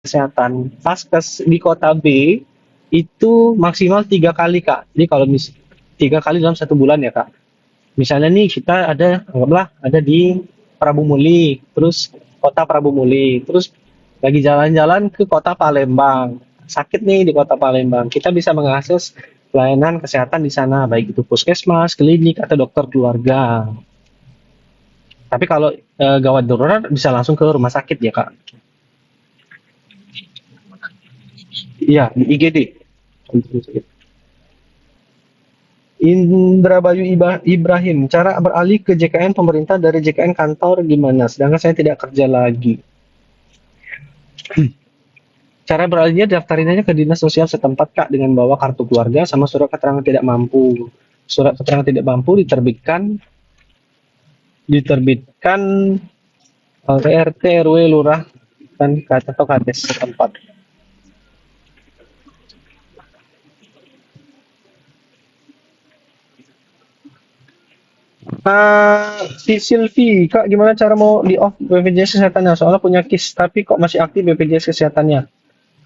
kesehatan. Vaskes di kota B itu maksimal 3 kali Kak. Jadi kalau 3 kali dalam 1 bulan ya Kak. Misalnya nih kita ada, anggaplah ada di Prabu Muli, terus kota Prabu Muli, terus lagi jalan-jalan ke kota Palembang. Sakit nih di kota Palembang. Kita bisa mengakses pelayanan kesehatan di sana, baik itu puskesmas, klinik, atau dokter keluarga. Tapi kalau gawat darurat bisa langsung ke rumah sakit ya Kak. Iya, di IGD. Indra Bayu Ibrahim, cara beralih ke JKN pemerintah dari JKN kantor gimana? Sedangkan saya tidak kerja lagi. Cara beralihnya daftarin aja ke dinas sosial setempat Kak dengan bawa kartu keluarga sama surat keterangan tidak mampu. Surat keterangan tidak mampu diterbitkan oleh RT, RW, lurah dan atau kades setempat. Si Silvi, Kak, gimana cara mau di off BPJS kesehatannya? Soalnya punya KIS, tapi kok masih aktif BPJS kesehatannya?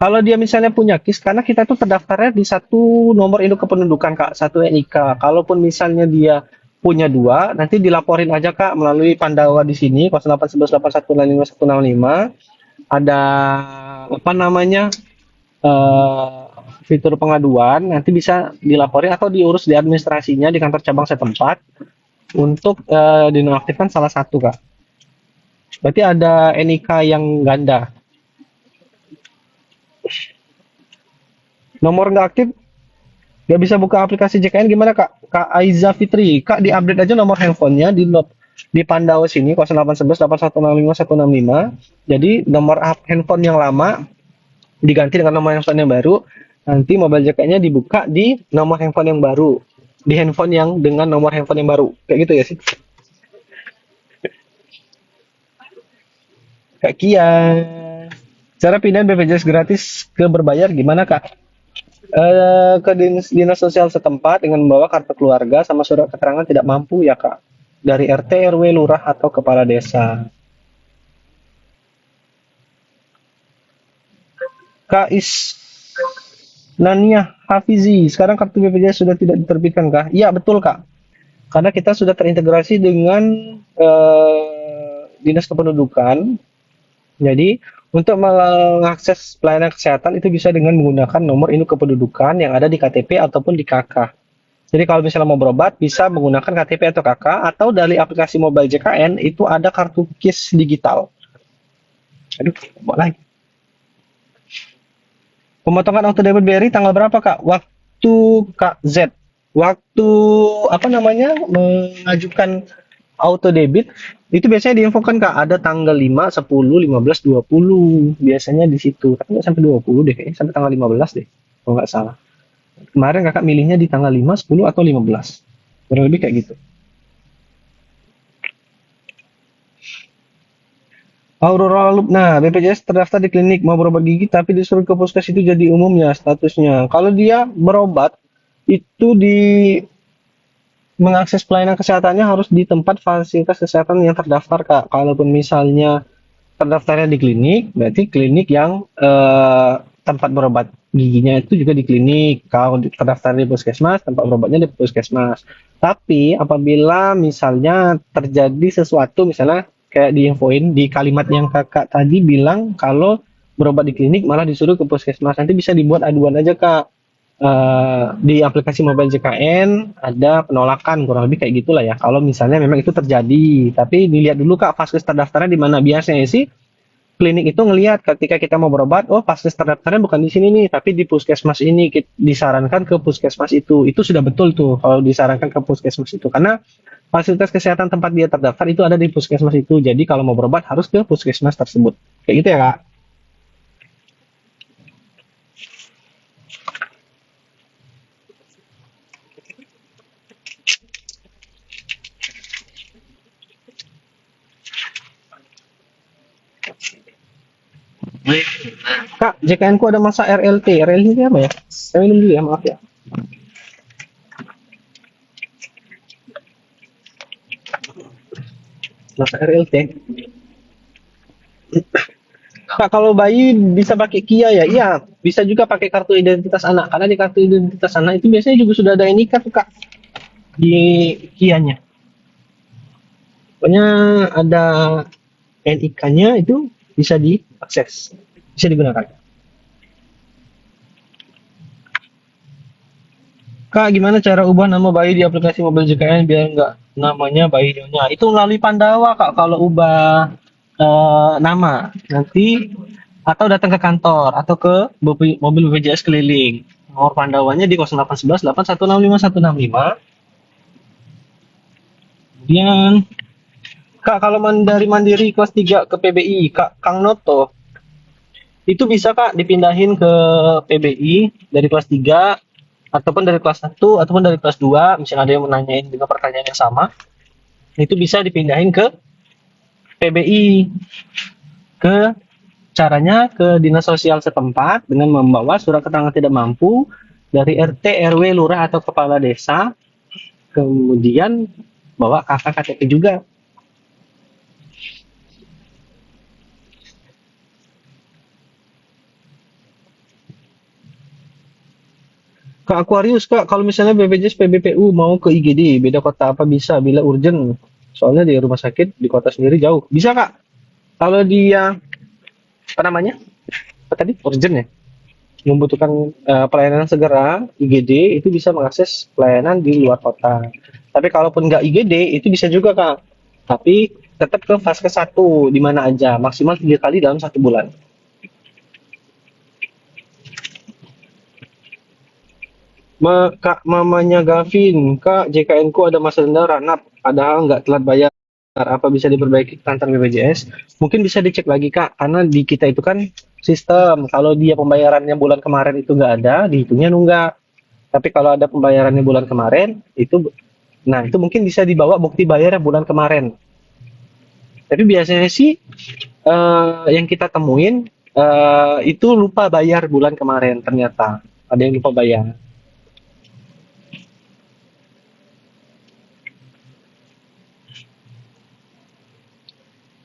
Kalau dia misalnya punya KIS, karena kita tuh terdaftarnya di satu nomor induk kependudukan, Kak, satu NIK. Kalaupun misalnya dia punya dua, nanti dilaporin aja, Kak, melalui Pandawa di sini, 08118165 ada apa namanya, eh, fitur pengaduan, nanti bisa dilaporin atau diurus di administrasinya di kantor cabang setempat untuk dinonaktifkan salah satu, Kak. Berarti ada NIK yang ganda. Nomor nggak aktif, nggak bisa buka aplikasi JKN gimana Kak? Kak Aiza Fitri, Kak di-update aja nomor handphonenya di Pandawa sini 0811 8165 Jadi nomor handphone yang lama diganti dengan nomor handphone yang baru. Nanti mobile JKN-nya dibuka di nomor handphone yang baru. Di handphone yang dengan nomor handphone yang baru. Kayak gitu ya sih. Kak Kia. Cara pindahan BPJS gratis ke berbayar gimana Kak? Ke dinas sosial setempat dengan membawa kartu keluarga sama surat keterangan tidak mampu ya Kak. Dari RT, RW, lurah atau kepala desa. Kak Nania Hafizi, sekarang kartu BPJS sudah tidak diterbitkan Kak? Iya betul Kak. Karena kita sudah terintegrasi dengan dinas kependudukan. Jadi untuk mengakses pelayanan kesehatan itu bisa dengan menggunakan nomor induk kependudukan yang ada di KTP ataupun di KK. Jadi kalau misalnya mau berobat bisa menggunakan KTP atau KK atau dari aplikasi mobile JKN itu ada kartu KIS digital. Aduh, mau lagi. Pemotongan auto debit BRI tanggal berapa Kak? Waktu Kak Z. Waktu apa namanya mengajukan auto debit itu biasanya diinfokan Kak ada tanggal 5, 10, 15, 20 biasanya di situ. Tapi nggak sampai 20 deh kayaknya sampai tanggal 15 deh kalau nggak salah. Kemarin Kakak milihnya di tanggal 5, 10 atau 15. Kurang lebih kayak gitu. Aurora Loop. Nah, BPJS terdaftar di klinik mau berobat gigi tapi disuruh ke puskes itu jadi umumnya statusnya. Kalau dia berobat itu di mengakses pelayanan kesehatannya harus di tempat fasilitas kesehatan yang terdaftar Kak. Kalaupun misalnya terdaftarnya di klinik, berarti klinik yang tempat berobat giginya itu juga di klinik. Kalau terdaftar di puskesmas, tempat berobatnya di puskesmas. Tapi apabila misalnya terjadi sesuatu, misalnya kayak diinfoin di kalimat yang kakak tadi bilang kalau berobat di klinik malah disuruh ke puskesmas, nanti bisa dibuat aduan aja kak. Di aplikasi mobile JKN ada penolakan kurang lebih kayak gitulah ya. Kalau misalnya memang itu terjadi, tapi dilihat dulu kak vaskes terdaftarnya di mana biasanya sih klinik itu ngelihat ketika kita mau berobat, oh vaskes terdaftarnya bukan di sini nih, tapi di puskesmas ini disarankan ke puskesmas itu. Itu sudah betul tuh kalau disarankan ke puskesmas itu karena fasilitas kesehatan tempat dia terdaftar itu ada di puskesmas itu. Jadi kalau mau berobat harus ke puskesmas tersebut. Kayak gitu ya kak. Kak, JKN ku ada masa RLT. RLT itu apa ya? Saya minum dulu ya, maaf ya. Masa RLT. Kak, kalau bayi bisa pakai KIA ya? Iya, bisa juga pakai kartu identitas anak. Karena di kartu identitas anak itu biasanya juga sudah ada NIK tuh Kak di KIA-nya. Pokoknya ada NIK-nya itu bisa diakses, bisa digunakan. Kak, gimana cara ubah nama bayi di aplikasi mobil JKN biar nggak namanya bayi nyonya? Itu melalui Pandawa Kak kalau ubah nama. Nanti atau datang ke kantor atau ke mobil BPJS keliling. Nomor Pandawanya di 0811 8165165. Kemudian Kak kalau dari Mandiri kelas 3 ke PBI, Kak Kang Noto itu bisa Kak dipindahin ke PBI dari kelas 3 ataupun dari kelas 1 ataupun dari kelas 2, misalnya ada yang menanyain dengan pertanyaan yang sama, itu bisa dipindahin ke PBI. Ke caranya ke dinas sosial setempat dengan membawa surat keterangan tidak mampu dari RT, RW, lurah atau kepala desa, kemudian bawa kakak KTP juga. Ke Aquarius Kak, kalau misalnya BPJS PBPU mau ke IGD, beda kota apa bisa bila urgent? Soalnya di rumah sakit di kota sendiri jauh. Bisa Kak, kalau dia apa namanya? Apa tadi? Urgent ya? Membutuhkan pelayanan segera IGD itu bisa mengakses pelayanan di luar kota. Tapi kalaupun nggak IGD itu bisa juga Kak. Tapi tetap ke fase 1 di mana aja, maksimal 3 kali dalam 1 bulan. Kak, mamanya Gavin, Kak, JKN ku ada masa denda ranap, padahal nggak telat bayar. Apa bisa diperbaiki kantor BPJS? Mungkin bisa dicek lagi Kak, karena di kita itu kan sistem. Kalau dia pembayarannya bulan kemarin itu nggak ada, dihitungnya nunggak. Tapi kalau ada pembayarannya bulan kemarin, itu mungkin bisa dibawa bukti bayar bulan kemarin. Tapi biasanya sih yang kita temuin itu lupa bayar bulan kemarin ternyata. Ada yang lupa bayar.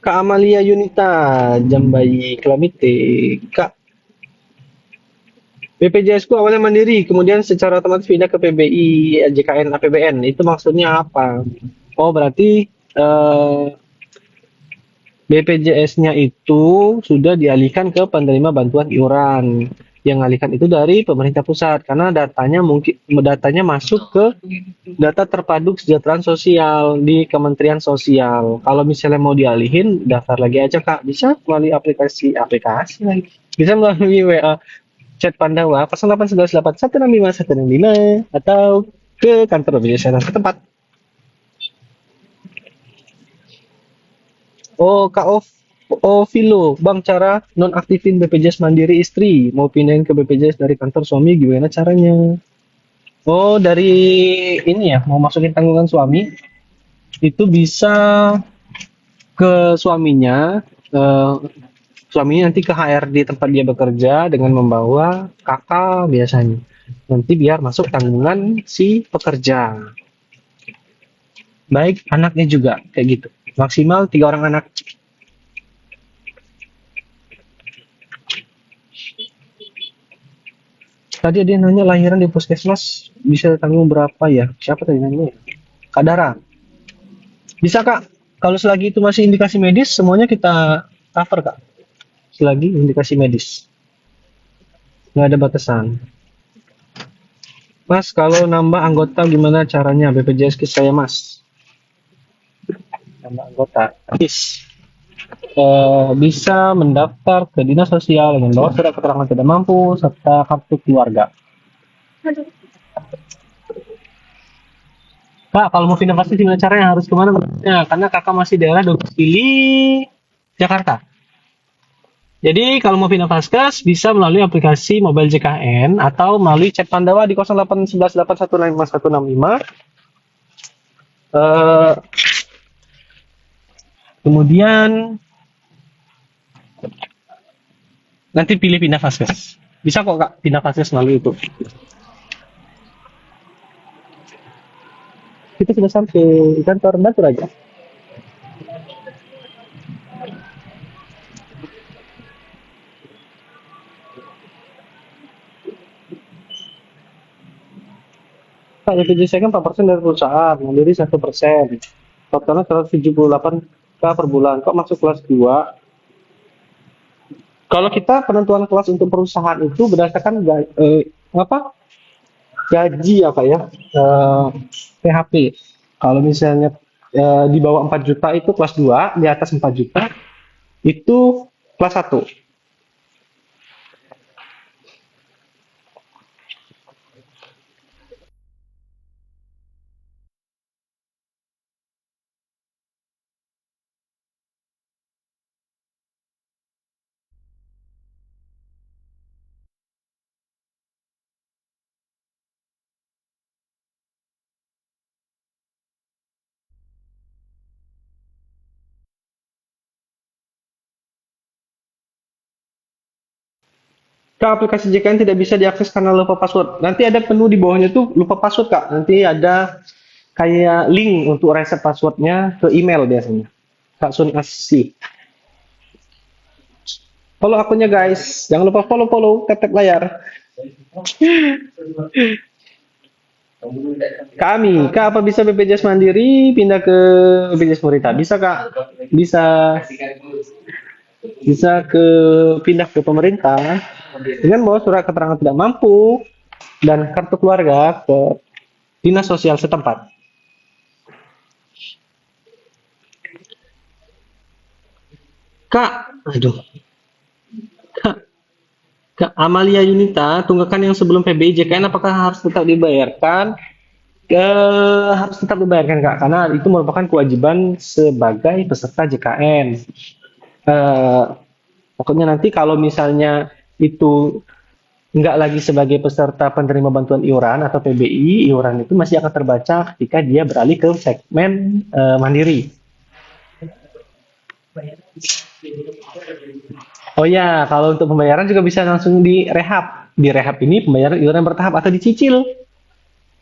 Kak Amalia Yunita, Jambai Klamite. Kak, BPJS ku awalnya mandiri, kemudian secara otomatis pindah ke PBI, JKN, APBN. Itu maksudnya apa? Oh, berarti BPJS-nya itu sudah dialihkan ke penerima bantuan iuran. Yang alihkan itu dari pemerintah pusat karena datanya masuk ke data terpadu kesejahteraan sosial di Kementerian Sosial. Kalau misalnya mau dialihin, daftar lagi aja Kak. Bisa melalui aplikasi lagi. Bisa melalui WA chat Pandawa 08118165 atau ke kantor BPJS setempat. Oh, Kak Vilo, Bang, cara nonaktifin BPJS Mandiri istri, mau pindahin ke BPJS dari kantor suami, gimana caranya? Oh, dari ini ya, mau masukin tanggungan suami, itu bisa ke suaminya, eh, suaminya nanti ke HRD tempat dia bekerja dengan membawa kakak biasanya. Nanti biar masuk tanggungan si pekerja. Baik anaknya juga, kayak gitu. Maksimal 3 orang anak. Tadi ada yang nanya lahiran di puskesmas bisa tanggung berapa ya? Siapa tadi nanya? Kak Dara. Bisa Kak. Kalau selagi itu masih indikasi medis, semuanya kita cover Kak. Selagi indikasi medis. Nggak ada batasan. Mas, kalau nambah anggota gimana caranya? BPJS Kis saya Mas. Nambah anggota. Kis. Bisa mendaftar ke dinas sosial dengan bawa surat keterangan tidak mampu serta kartu keluarga. Kak, kalau mau pindah pasti gimana caranya harus kemana? Ya, karena kakak masih daerah domisili Jakarta. Jadi kalau mau pindah Vaskes bisa melalui aplikasi mobile JKN atau melalui chat Pandawa di 08118165 kemudian nanti pilih pindah Vaskes. Bisa kok Kak pindah Vaskes melalui itu. Kita sudah sampai kantor Batu Raja. Kak, BPJS saya kan 4% dari perusahaan, mandiri 1%. Totalnya 178K per bulan. Kok masuk kelas 2? Kalau kita penentuan kelas untuk perusahaan itu berdasarkan apa? Gaji apa ya? PHP. Kalau misalnya di bawah 4 juta itu kelas 2, di atas 4 juta itu kelas 1. Kak, aplikasi JKN tidak bisa diakses karena lupa password. Nanti ada menu di bawahnya tuh lupa password, Kak. Nanti ada kayak link untuk reset passwordnya ke email biasanya. Kak Sun Asih. Follow akunnya guys. Jangan lupa follow, tap layar. Kami, Kak, apa bisa BPJS Mandiri pindah ke BPJS Murita? Bisa, Kak. Bisa, bisa pindah ke pemerintah dengan bawa surat keterangan tidak mampu dan kartu keluarga ke dinas sosial setempat. Kak, aduh, Kak, Kak Amalia Yunita, tunggakan yang sebelum PBI JKN apakah harus tetap dibayarkan? Harus tetap dibayarkan, Kak, karena itu merupakan kewajiban sebagai peserta JKN. Pokoknya nanti kalau misalnya itu nggak lagi sebagai peserta penerima bantuan iuran atau PBI, iuran itu masih akan terbaca ketika dia beralih ke segmen mandiri. Oh ya, kalau untuk pembayaran juga bisa langsung di rehab. Di rehab ini pembayaran iuran bertahap atau dicicil,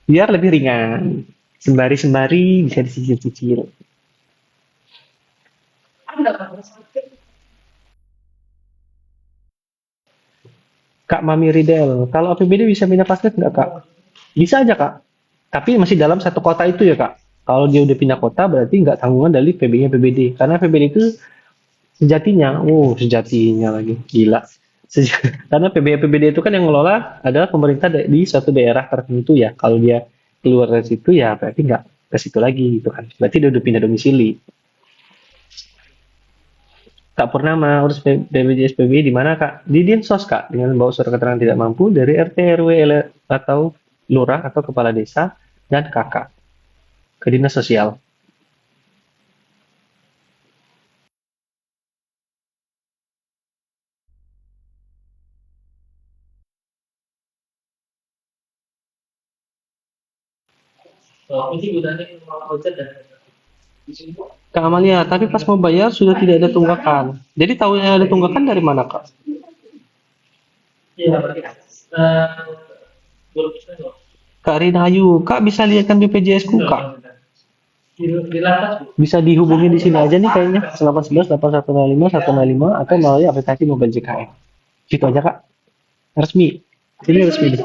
biar lebih ringan. Sembari-sembari bisa dicicil-cicil. Kak Mami Ridel, kalau APBD bisa pindah pasket nggak, Kak? Bisa aja, Kak. Tapi masih dalam satu kota itu ya, Kak. Kalau dia udah pindah kota berarti nggak tanggungan dari PBI PBD. Karena PBD itu sejatinya lagi, gila. Karena PBI PBD itu kan yang ngelola adalah pemerintah di suatu daerah tertentu ya. Kalau dia keluar dari situ ya berarti nggak ke situ lagi gitu kan. Berarti dia udah pindah domisili. Kak Purnama urus BPJS PBI di mana, Kak? Di Dinsos, Kak, dengan membawa surat keterangan tidak mampu dari RT RW atau lurah atau kepala desa dan kakak ke dinas sosial. Kak Amalia, tapi pas mau bayar sudah tidak ada tunggakan. Jadi tahunya ada tunggakan dari mana, Kak? Kak Rina Ayu, Kak bisa lihatkan BPJS ku, Kak? Bisa dihubungi di sini aja nih kayaknya 811 8105 105 atau melalui aplikasi Mobile JKN. Situ aja, Kak. Resmi. Ini resmi.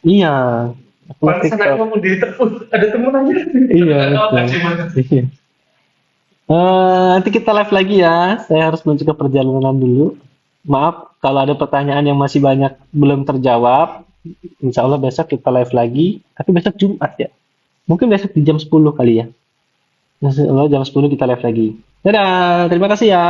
Iya. Aku ada temen aja. Iya, betul. Iya. Nanti kita live lagi ya. Saya harus menuju ke perjalanan dulu. Maaf kalau ada pertanyaan yang masih banyak belum terjawab. Insya Allah besok kita live lagi. Tapi besok Jumat ya. Mungkin besok di jam 10 kali ya. Insya Allah jam 10 kita live lagi. Dadah, terima kasih ya.